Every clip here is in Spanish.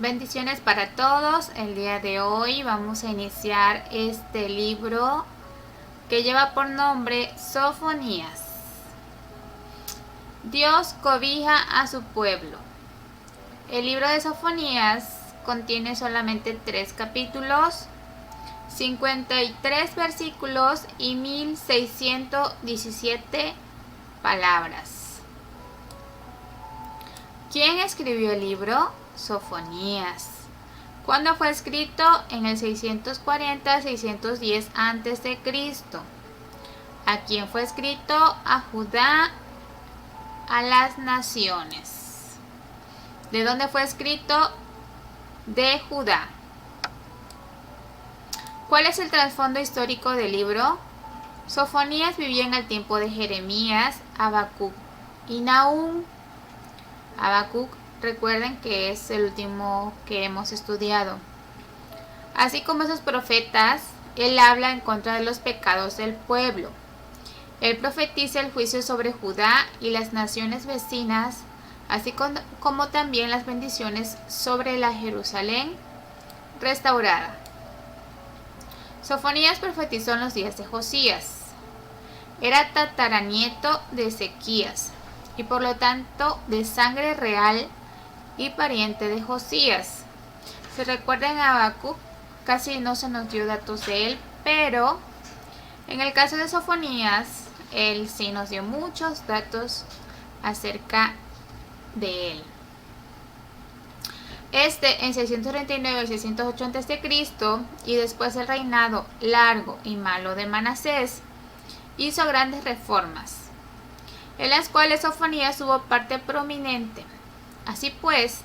Bendiciones para todos. El día de hoy vamos a iniciar este libro que lleva por nombre Sofonías. Dios cobija a su pueblo. El libro de Sofonías contiene solamente 3 capítulos, 53 versículos y 1617 palabras. ¿Quién escribió el libro? Sofonías. ¿Cuándo fue escrito? En el 640-610 a.C. ¿A quién fue escrito? A Judá, a las naciones. ¿De dónde fue escrito? De Judá. ¿Cuál es el trasfondo histórico del libro? Sofonías vivía en el tiempo de Jeremías, Habacuc y Nahum. Habacuc, recuerden que es el último que hemos estudiado. Así como esos profetas, él habla en contra de los pecados del pueblo. Él profetiza el juicio sobre Judá y las naciones vecinas, así como también las bendiciones sobre la Jerusalén restaurada. Sofonías profetizó en los días de Josías. Era tataranieto de Ezequías y por lo tanto de sangre real y pariente de Josías. Si recuerdan a Habacuc, casi no se nos dio datos de él, pero en el caso de Sofonías, él sí nos dio muchos datos acerca de él. En 639 y 608 a.C. y después del reinado largo y malo de Manasés, hizo grandes reformas, en las cuales Sofonías tuvo parte prominente. Así pues,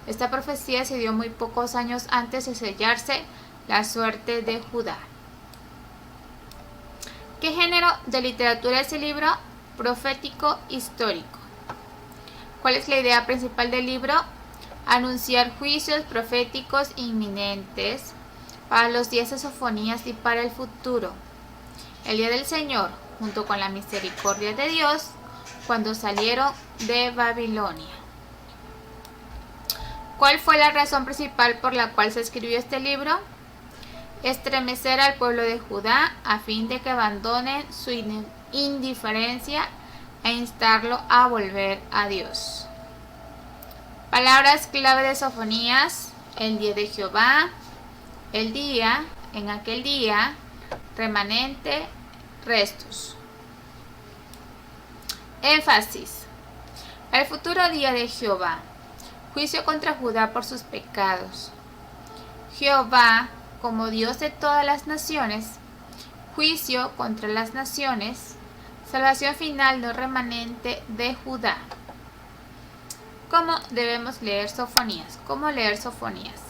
esta profecía se dio muy pocos años antes de sellarse la suerte de Judá. ¿Qué género de literatura es el libro? Profético histórico. ¿Cuál es la idea principal del libro? Anunciar juicios proféticos inminentes para los días de Sofonías y para el futuro. El día del Señor, junto con la misericordia de Dios, cuando salieron de Babilonia. ¿Cuál fue la razón principal por la cual se escribió este libro? Estremecer al pueblo de Judá a fin de que abandonen su indiferencia e instarlo a volver a Dios. Palabras clave de Sofonías: el día de Jehová, el día, en aquel día, remanente, restos. Énfasis: el futuro día de Jehová, juicio contra Judá por sus pecados. Jehová, como Dios de todas las naciones, juicio contra las naciones, salvación final del remanente de Judá. ¿Cómo debemos leer Sofonías? ¿Cómo leer Sofonías?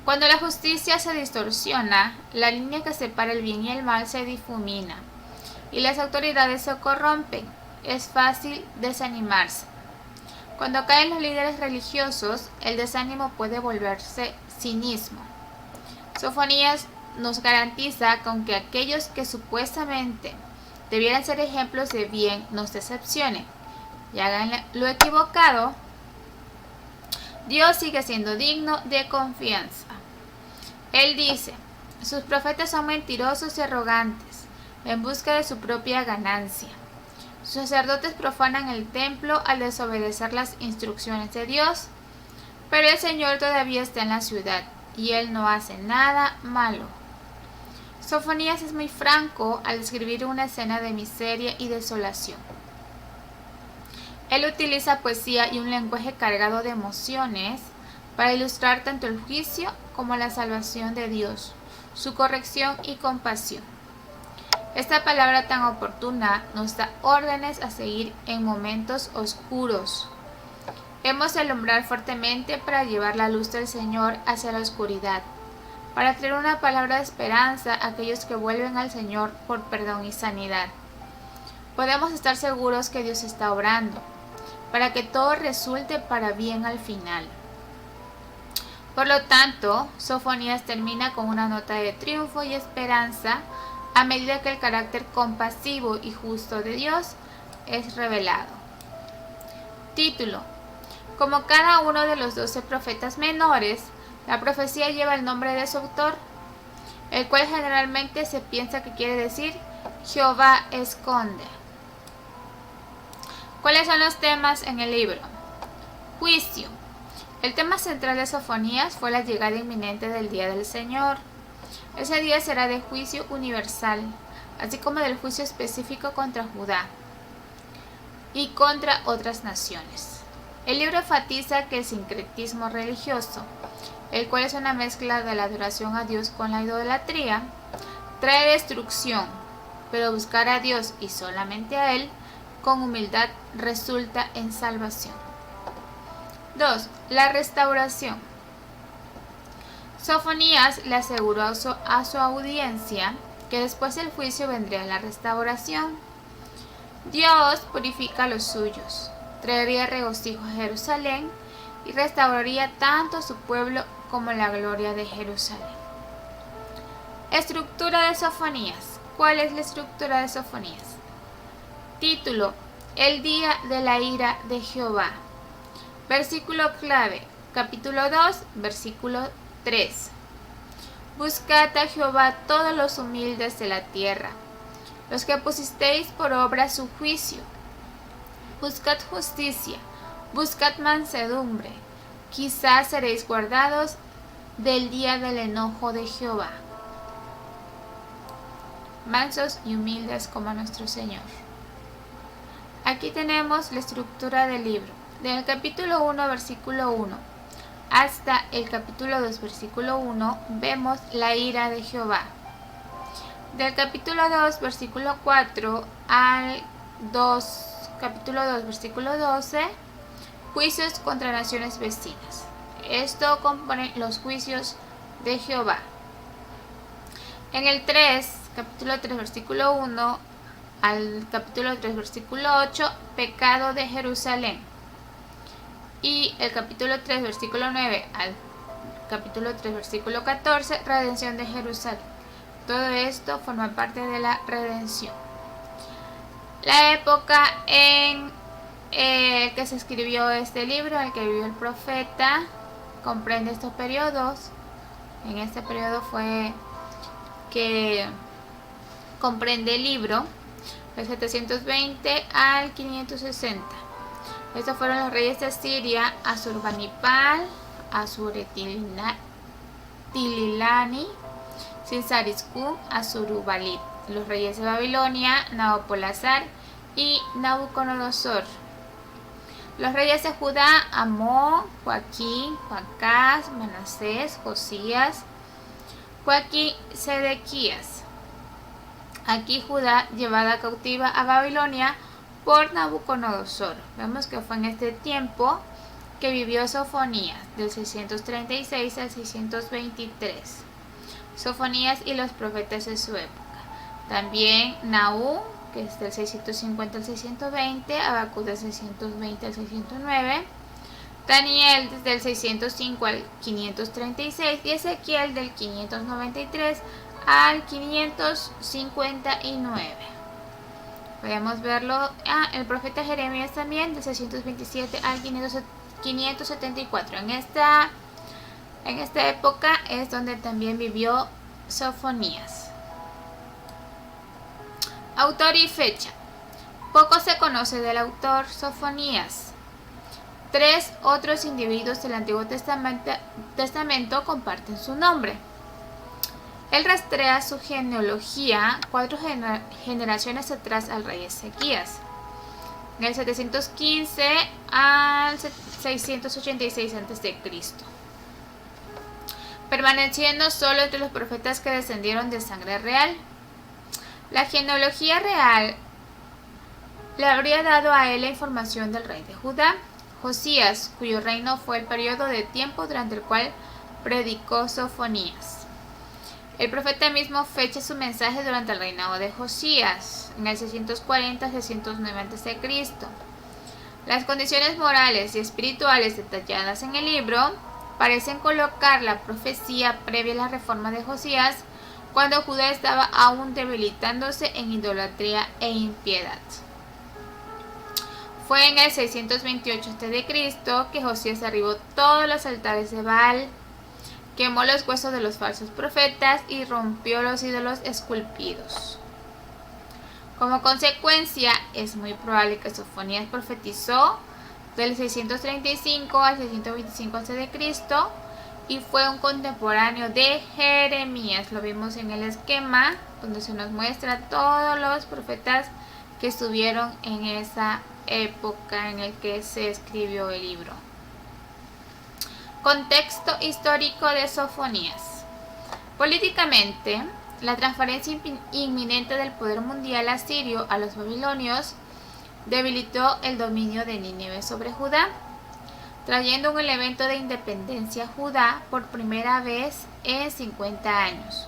Cuando la justicia se distorsiona, la línea que separa el bien y el mal se difumina, y las autoridades se corrompen, es fácil desanimarse. Cuando caen los líderes religiosos, el desánimo puede volverse cinismo. Sofonías nos garantiza que aunque aquellos que supuestamente debieran ser ejemplos de bien nos decepcionen y hagan lo equivocado, Dios sigue siendo digno de confianza. Él dice: sus profetas son mentirosos y arrogantes, en busca de su propia ganancia. Sus sacerdotes profanan el templo al desobedecer las instrucciones de Dios, pero el Señor todavía está en la ciudad y Él no hace nada malo. Sofonías es muy franco al describir una escena de miseria y desolación. Él utiliza poesía y un lenguaje cargado de emociones para ilustrar tanto el juicio como la salvación de Dios, su corrección y compasión. Esta palabra tan oportuna nos da órdenes a seguir en momentos oscuros. Hemos de alumbrar fuertemente para llevar la luz del Señor hacia la oscuridad, para traer una palabra de esperanza a aquellos que vuelven al Señor por perdón y sanidad. Podemos estar seguros que Dios está obrando, para que todo resulte para bien al final. Por lo tanto, Sofonías termina con una nota de triunfo y esperanza a medida que el carácter compasivo y justo de Dios es revelado. Título: Como cada uno de los 12 profetas menores, la profecía lleva el nombre de su autor, el cual generalmente se piensa que quiere decir Jehová esconde. ¿Cuáles son los temas en el libro? Juicio. El tema central de Sofonías fue la llegada inminente del día del Señor. Ese día será de juicio universal, así como del juicio específico contra Judá y contra otras naciones. El libro enfatiza que el sincretismo religioso, el cual es una mezcla de la adoración a Dios con la idolatría, trae destrucción, pero buscar a Dios y solamente a Él con humildad resulta en salvación. 2. La restauración. Sofonías le aseguró a su audiencia que después del juicio vendría la restauración. Dios purifica a los suyos, traería regocijo a Jerusalén y restauraría tanto a su pueblo como la gloria de Jerusalén. Estructura de Sofonías. ¿Cuál es la estructura de Sofonías? Título: El día de la ira de Jehová. Versículo clave, capítulo 2, versículo 3. Buscad a Jehová todos los humildes de la tierra, los que pusisteis por obra su juicio. Buscad justicia, buscad mansedumbre, quizás seréis guardados del día del enojo de Jehová. Mansos y humildes como nuestro Señor. Aquí tenemos la estructura del libro. Del capítulo 1, versículo 1, hasta el capítulo 2, versículo 1, vemos la ira de Jehová. Del capítulo 2, versículo 4, al capítulo 2, versículo 12, juicios contra naciones vecinas. Esto compone los juicios de Jehová. En el 3, capítulo 3, versículo 1, al capítulo 3, versículo 8, pecado de Jerusalén. Y el capítulo 3, versículo 9 al capítulo 3, versículo 14, redención de Jerusalén. Todo esto forma parte de la redención. La época en que se escribió este libro, en el que vivió el profeta, comprende estos periodos. En este periodo fue que comprende el libro, del 720 al 560. Estos fueron los reyes de Asiria: Asurbanipal, Asuretililani, Sinsariscum, Asurubalit. Los reyes de Babilonia: Nabopolassar y Nabucodonosor. Los reyes de Judá: Amón, Joaquín, Joacás, Manasés, Josías, Joaquín, Sedequías. Aquí Judá llevada cautiva a Babilonia por Nabucodonosor. Vemos que fue en este tiempo que vivió Sofonías, del 636 al 623. Sofonías y los profetas de su época. También Nahum, que es del 650 al 620, Habacuc del 620 al 609, Daniel desde el 605 al 536 y Ezequiel del 593 al 559. Podemos verlo. El profeta Jeremías también, del 627 al 574. En esta época es donde también vivió Sofonías. Autor y fecha. Poco se conoce del autor Sofonías. 3 otros individuos del Antiguo Testamento comparten su nombre. Él rastrea su genealogía 4 generaciones atrás al rey Ezequías, del 715 al 686 a.C., permaneciendo solo entre los profetas que descendieron de sangre real. La genealogía real le habría dado a él la información del rey de Judá, Josías, cuyo reino fue el periodo de tiempo durante el cual predicó Sofonías. El profeta mismo fecha su mensaje durante el reinado de Josías, en el 640-609 a.C. Las condiciones morales y espirituales detalladas en el libro parecen colocar la profecía previa a la reforma de Josías, cuando Judá estaba aún debilitándose en idolatría e impiedad. Fue en el 628 a.C. que Josías derribó todos los altares de Baal, quemó los huesos de los falsos profetas y rompió los ídolos esculpidos. Como consecuencia, es muy probable que Sofonías profetizó del 635 al 625 a.C. y fue un contemporáneo de Jeremías. Lo vimos en el esquema donde se nos muestra todos los profetas que estuvieron en esa época en el que se escribió el libro. Contexto histórico de Sofonías. Políticamente, la transferencia inminente del poder mundial asirio a los babilonios debilitó el dominio de Nínive sobre Judá, trayendo un elemento de independencia a Judá por primera vez en 50 años.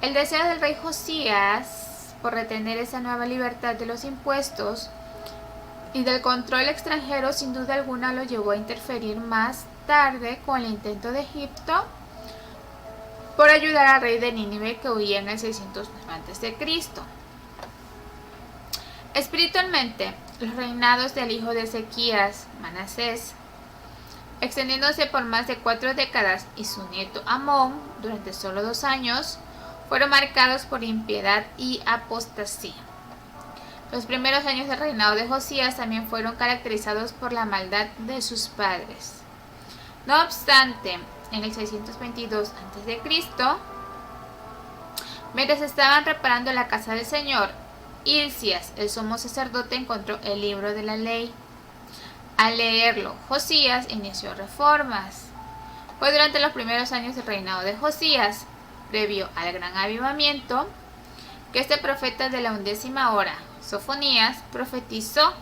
El deseo del rey Josías por retener esa nueva libertad de los impuestos y del control extranjero sin duda alguna lo llevó a interferir más tarde con el intento de Egipto por ayudar al rey de Nínive que huía en el 609 a.C. Espiritualmente, los reinados del hijo de Ezequías, Manasés, extendiéndose por más de 4 décadas, y su nieto Amón, durante solo 2 años, fueron marcados por impiedad y apostasía. Los primeros años del reinado de Josías también fueron caracterizados por la maldad de sus padres. No obstante, en el 622 a.C., mientras estaban reparando la casa del Señor, Hilcías, el sumo sacerdote, encontró el libro de la ley. Al leerlo, Josías inició reformas. Fue durante los primeros años del reinado de Josías, previo al gran avivamiento, que este profeta de la 11ª hora, Sofonías, profetizó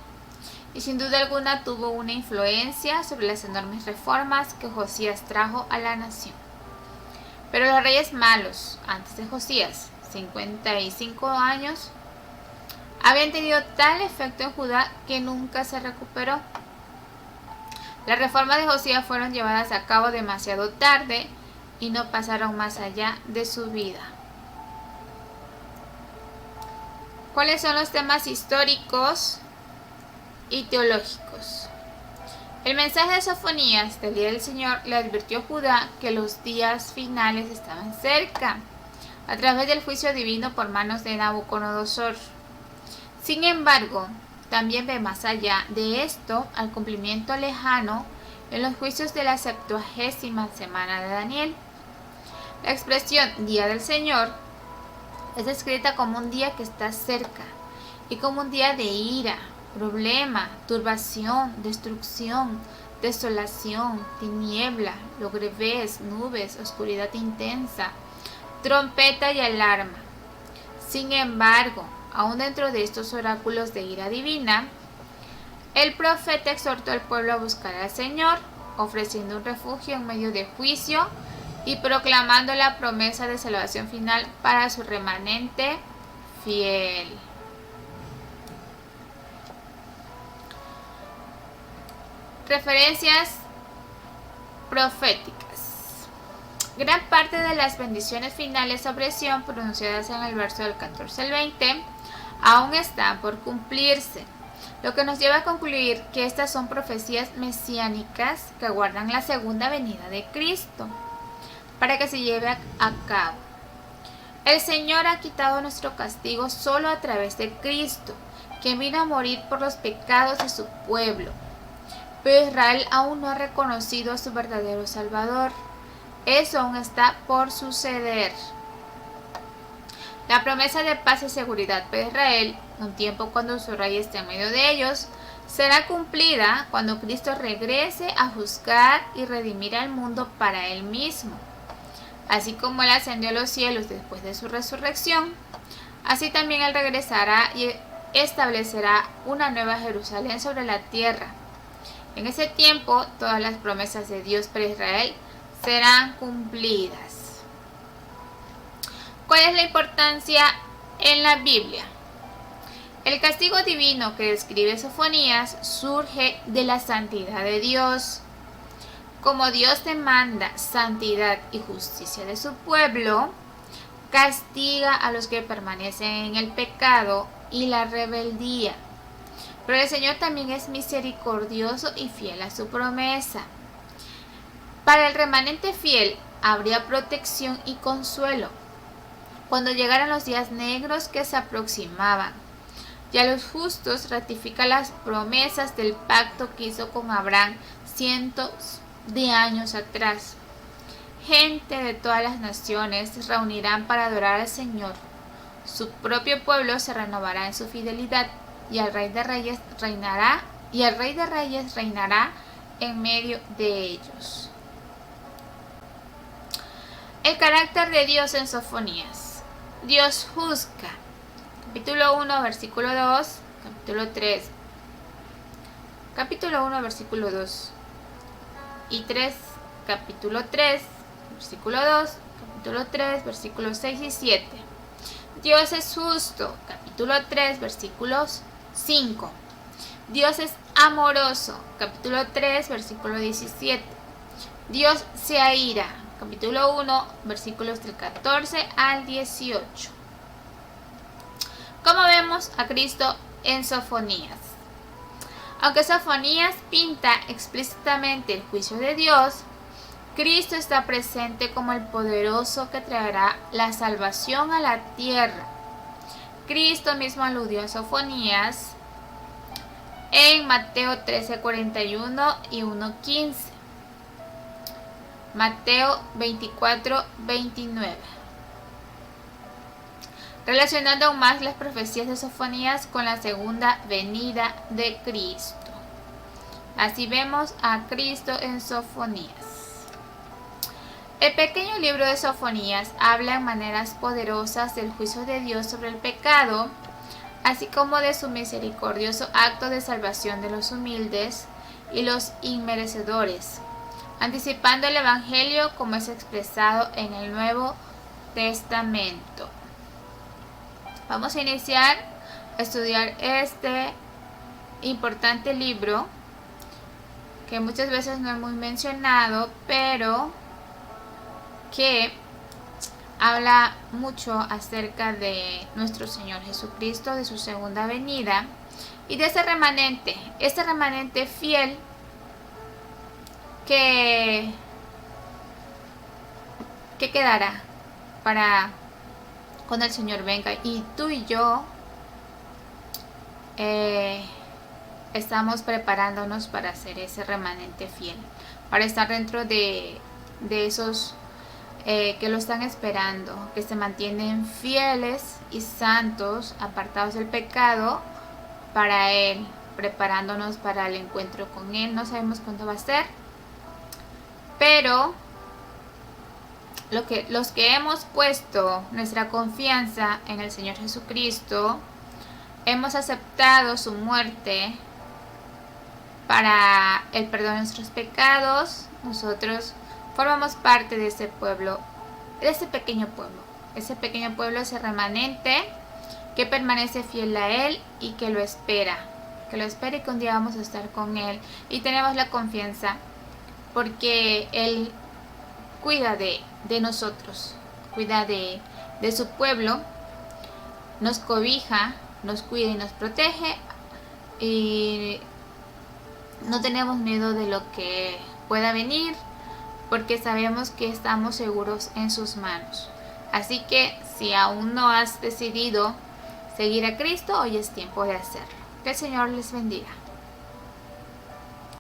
y sin duda alguna tuvo una influencia sobre las enormes reformas que Josías trajo a la nación. Pero los reyes malos, antes de Josías, 55 años, habían tenido tal efecto en Judá que nunca se recuperó. Las reformas de Josías fueron llevadas a cabo demasiado tarde y no pasaron más allá de su vida. ¿Cuáles son los temas históricos y teológicos? El mensaje de Sofonías del día del Señor le advirtió a Judá que los días finales estaban cerca, a través del juicio divino por manos de Nabucodonosor. Sin embargo, también ve más allá de esto al cumplimiento lejano en los juicios de la 70ª semana de Daniel. La expresión Día del Señor es descrita como un día que está cerca y como un día de ira, problema, turbación, destrucción, desolación, tiniebla, logrevez, nubes, oscuridad intensa, trompeta y alarma. Sin embargo, aún dentro de estos oráculos de ira divina, el profeta exhortó al pueblo a buscar al Señor, ofreciendo un refugio en medio de juicio y proclamando la promesa de salvación final para su remanente fiel. Referencias proféticas. Gran parte de las bendiciones finales sobre Sión pronunciadas en el verso del 14 al 20 aún están por cumplirse, lo que nos lleva a concluir que estas son profecías mesiánicas que aguardan la segunda venida de Cristo para que se lleve a cabo. El Señor ha quitado nuestro castigo solo a través de Cristo, quien vino a morir por los pecados de su pueblo. Pero Israel aún no ha reconocido a su verdadero Salvador. Eso aún está por suceder. La promesa de paz y seguridad para Israel, un tiempo cuando su rey esté en medio de ellos, será cumplida cuando Cristo regrese a juzgar y redimir al mundo para Él mismo. Así como Él ascendió a los cielos después de su resurrección, así también Él regresará y establecerá una nueva Jerusalén sobre la tierra. En ese tiempo, todas las promesas de Dios para Israel serán cumplidas. ¿Cuál es la importancia en la Biblia? El castigo divino que describe Sofonías surge de la santidad de Dios. Como Dios demanda santidad y justicia de su pueblo, castiga a los que permanecen en el pecado y la rebeldía. Pero el Señor también es misericordioso y fiel a su promesa. Para el remanente fiel habría protección y consuelo cuando llegaran los días negros que se aproximaban. Y a los justos ratifica las promesas del pacto que hizo con Abraham cientos de años atrás. Gente de todas las naciones se reunirán para adorar al Señor. Su propio pueblo se renovará en su fidelidad, y el Rey de Reyes reinará, en medio de ellos. El carácter de Dios en Sofonías. Dios juzga. Capítulo 1, versículo 2, capítulo 3. Capítulo 1, versículo 2 y 3, capítulo 3, versículo 2, capítulo 3, versículos 6 y 7. Dios es justo, capítulo 3, versículos 5. Dios es amoroso, capítulo 3, versículo 17. Dios se aira, capítulo 1, versículos del 14 al 18. ¿Cómo vemos a Cristo en Sofonías? Aunque Sofonías pinta explícitamente el juicio de Dios, Cristo está presente como el poderoso que traerá la salvación a la tierra. Cristo mismo aludió a Sofonías en Mateo 13:41 y 1:15. Mateo 24:29. Relacionando aún más las profecías de Sofonías con la segunda venida de Cristo. Así vemos a Cristo en Sofonías. El pequeño libro de Sofonías habla en maneras poderosas del juicio de Dios sobre el pecado, así como de su misericordioso acto de salvación de los humildes y los inmerecedores, anticipando el Evangelio como es expresado en el Nuevo Testamento. Vamos a iniciar a estudiar este importante libro que muchas veces no es muy mencionado, pero que habla mucho acerca de nuestro Señor Jesucristo, de su segunda venida y de ese remanente fiel que quedará para cuando el Señor venga. Y tú y yo estamos preparándonos para ser ese remanente fiel, para estar dentro de esos que lo están esperando, que se mantienen fieles y santos, apartados del pecado, para Él, preparándonos para el encuentro con Él. No sabemos cuándo va a ser, pero los que hemos puesto nuestra confianza en el Señor Jesucristo, hemos aceptado su muerte para el perdón de nuestros pecados, nosotros formamos parte de ese pueblo, de ese pequeño pueblo, ese remanente que permanece fiel a Él y que lo espera y que un día vamos a estar con Él. Y tenemos la confianza porque Él cuida de nosotros, cuida de su pueblo, nos cobija, nos cuida y nos protege, y no tenemos miedo de lo que pueda venir, porque sabemos que estamos seguros en sus manos. Así que si aún no has decidido seguir a Cristo, hoy es tiempo de hacerlo. Que el Señor les bendiga.